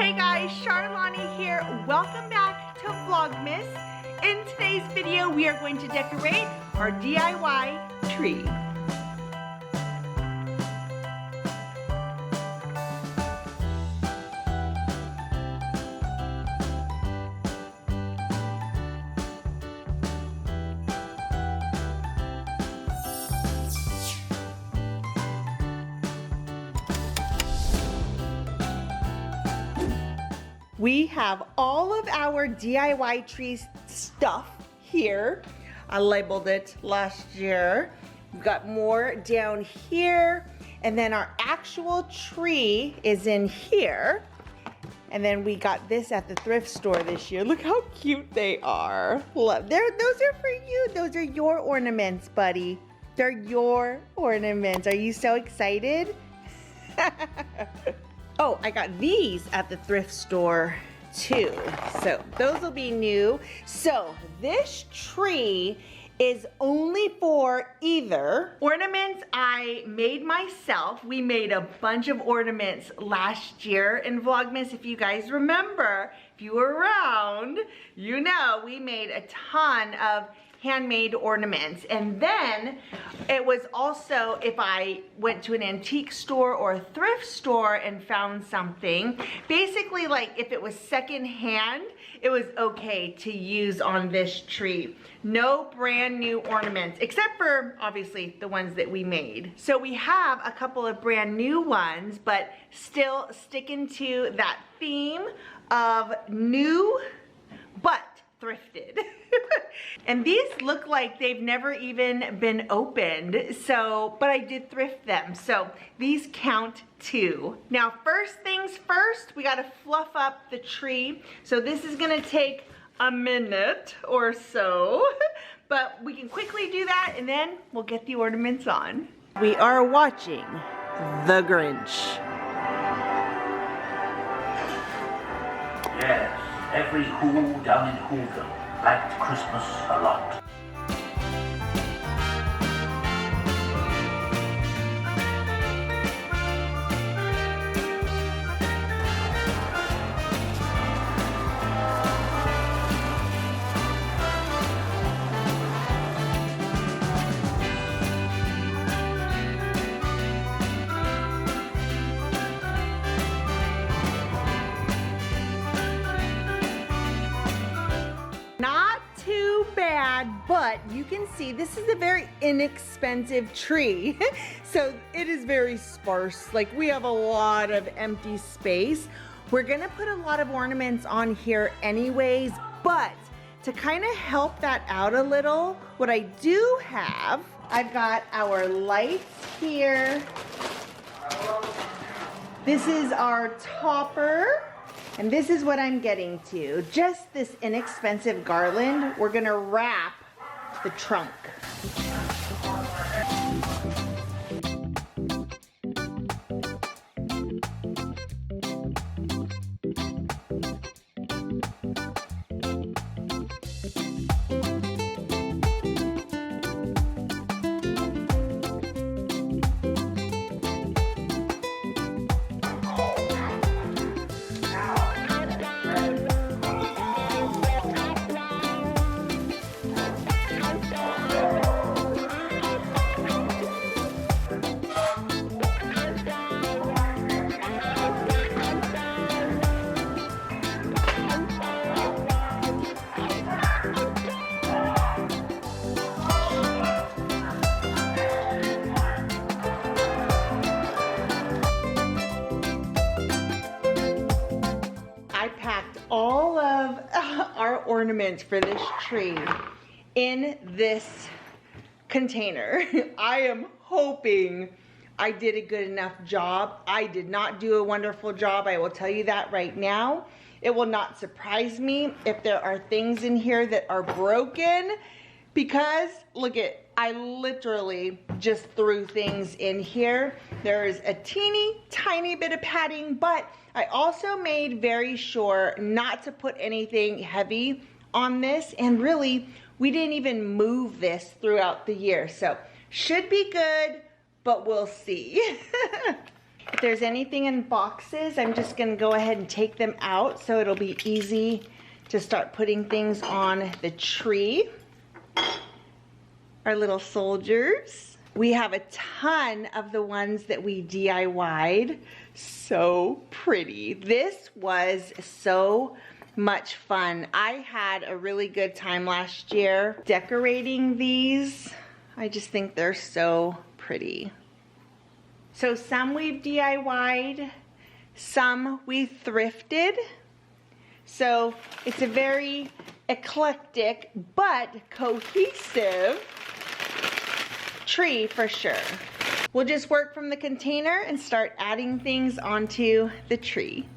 Hey guys, Charlani here. Welcome back to VLOGMAS. In today's video, we are going to decorate our DIY tree. We have all of our DIY tree stuff here. I labeled it last year. We've got more down here, and then our actual tree is in here. And then we got this at the thrift store this year. Look how cute they are. Love, those are for you. Those are your ornaments, buddy. They're your ornaments. Are you so excited? Oh, I got these at the thrift store too. So those will be new. So this tree is only for either ornaments I made myself. We made a bunch of ornaments last year in VLOGMAS. If you guys remember, if you were around, you know we made a ton of handmade ornaments. And then it was also if I went to an antique store or a thrift store and found something, basically like if it was secondhand, it was okay to use on this tree. No brand new ornaments, except for obviously the ones that we made. So we have a couple of brand new ones, but still sticking to that theme of new, but thrifted. And these look like they've never even been opened, so, but I did thrift them, so these count too. Now, first things first, we gotta fluff up the tree. So this is gonna take a minute or so, but we can quickly do that and then we'll get the ornaments on. We are watching The Grinch. Yes, every Who down in Whoville liked Christmas a lot. But you can see this is a very inexpensive tree. So it is very sparse. Like we have a lot of empty space. We're gonna put a lot of ornaments on here anyways, but to kind of help that out a little, what I do have, I've got our lights here. This is our topper. And this is what I'm getting to. Just this inexpensive garland, we're gonna wrap the trunk. All of our ornaments for this tree in this container. I am hoping I did a good enough job. I did not do a wonderful job. I will tell you that right now. It will not surprise me if there are things in here that are broken, because look at, I literally just threw things in here. There is a teeny tiny bit of padding, but I also made very sure not to put anything heavy on this, and really we didn't even move this throughout the year, so should be good, but we'll see. At there's anything in boxes, I'm just gonna go ahead and take them out so it'll be easy to start putting things on the tree. Our little soldiers. We have a ton of the ones that we DIY'd. So pretty. This was so much fun. I had a really good time last year decorating these. I just think they're so pretty. So some we've DIY'd, some we thrifted. So it's a very eclectic but cohesive tree for sure. We'll just work from the container and start adding things onto the tree.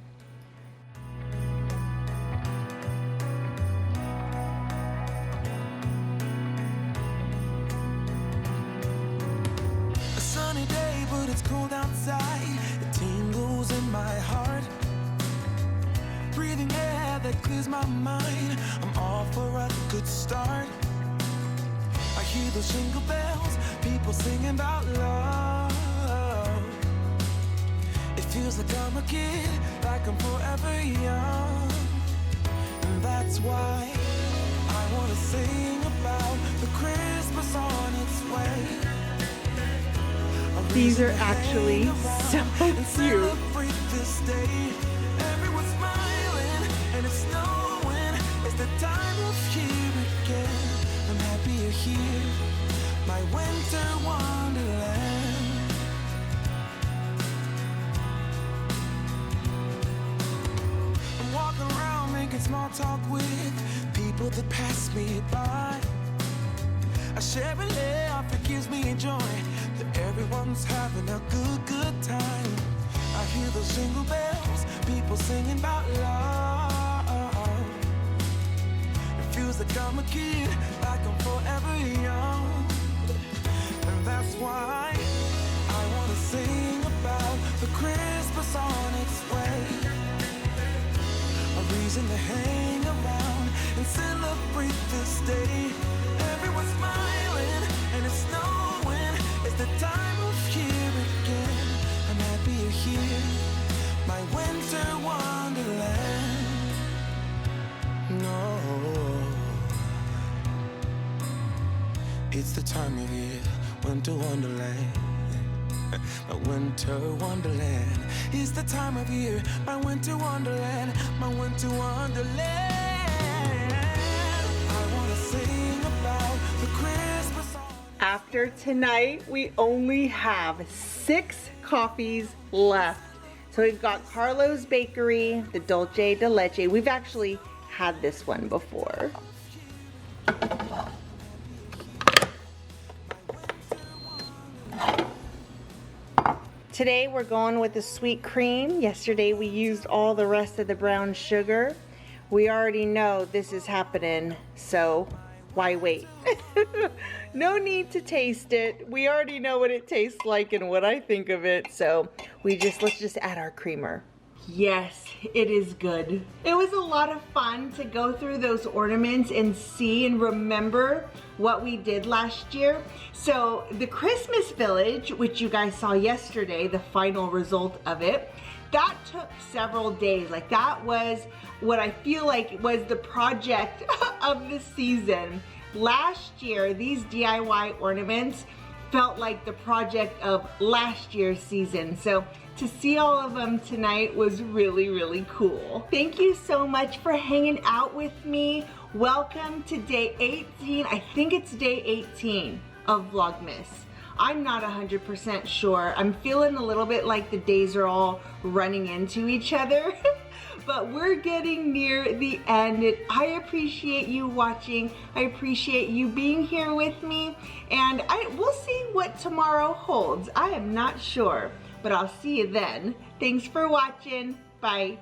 A sunny day, but it's cold outside. It tingles in my heart. Breathing air that clears my mind. I'm off for a good start. I hear those jingle bells, people singing about love. It feels like I'm a kid, like I'm forever young. And that's why I wanna sing about the Christmas on its way. These are actually so cute. This day. Everyone's smiling and it's snowing. It's the time of year again. I'm happy you're here, my winter wonderland. I'm walking around making small talk with people that pass me by. I share a laugh, it gives me joy that everyone's having a good time. I hear those jingle bells, people singing about love. It feels like I'm a kid, like I'm forever young. And that's why I wanna sing about the Christmas on its way. A reason to hang around and celebrate this day. Everyone's smiling and it's snowing. It's the time of year again. I'm happy you're here, my winter wonderland. No, it's the time of year, winter wonderland. My winter wonderland. It's the time of year, my winter wonderland, my winter wonderland. I wanna sing about the Christmas song. After tonight, we only have 6 coffees left. So we've got Carlo's Bakery, the Dulce de Leche. We've actually had this one before. Today we're going with the sweet cream. Yesterday we used all the rest of the brown sugar. We already know this is happening, so why wait? No need to taste it. We already know what it tastes like and what I think of it, so let's just add our creamer. Yes, it is good. It was a lot of fun to go through those ornaments and see and remember what we did last year. So the Christmas village, which you guys saw yesterday, the final result of it, that took several days. Like that was what I feel like was the project of the season. Last year, these DIY ornaments felt like the project of last year's season. So to see all of them tonight was really, really cool. Thank you so much for hanging out with me. Welcome to day 18. I think it's day 18 of Vlogmas. I'm not 100% sure. I'm feeling a little bit like the days are all running into each other. But we're getting near the end. And I appreciate you watching. I appreciate you being here with me. And we'll see what tomorrow holds. I am not sure, but I'll see you then. Thanks for watching. Bye.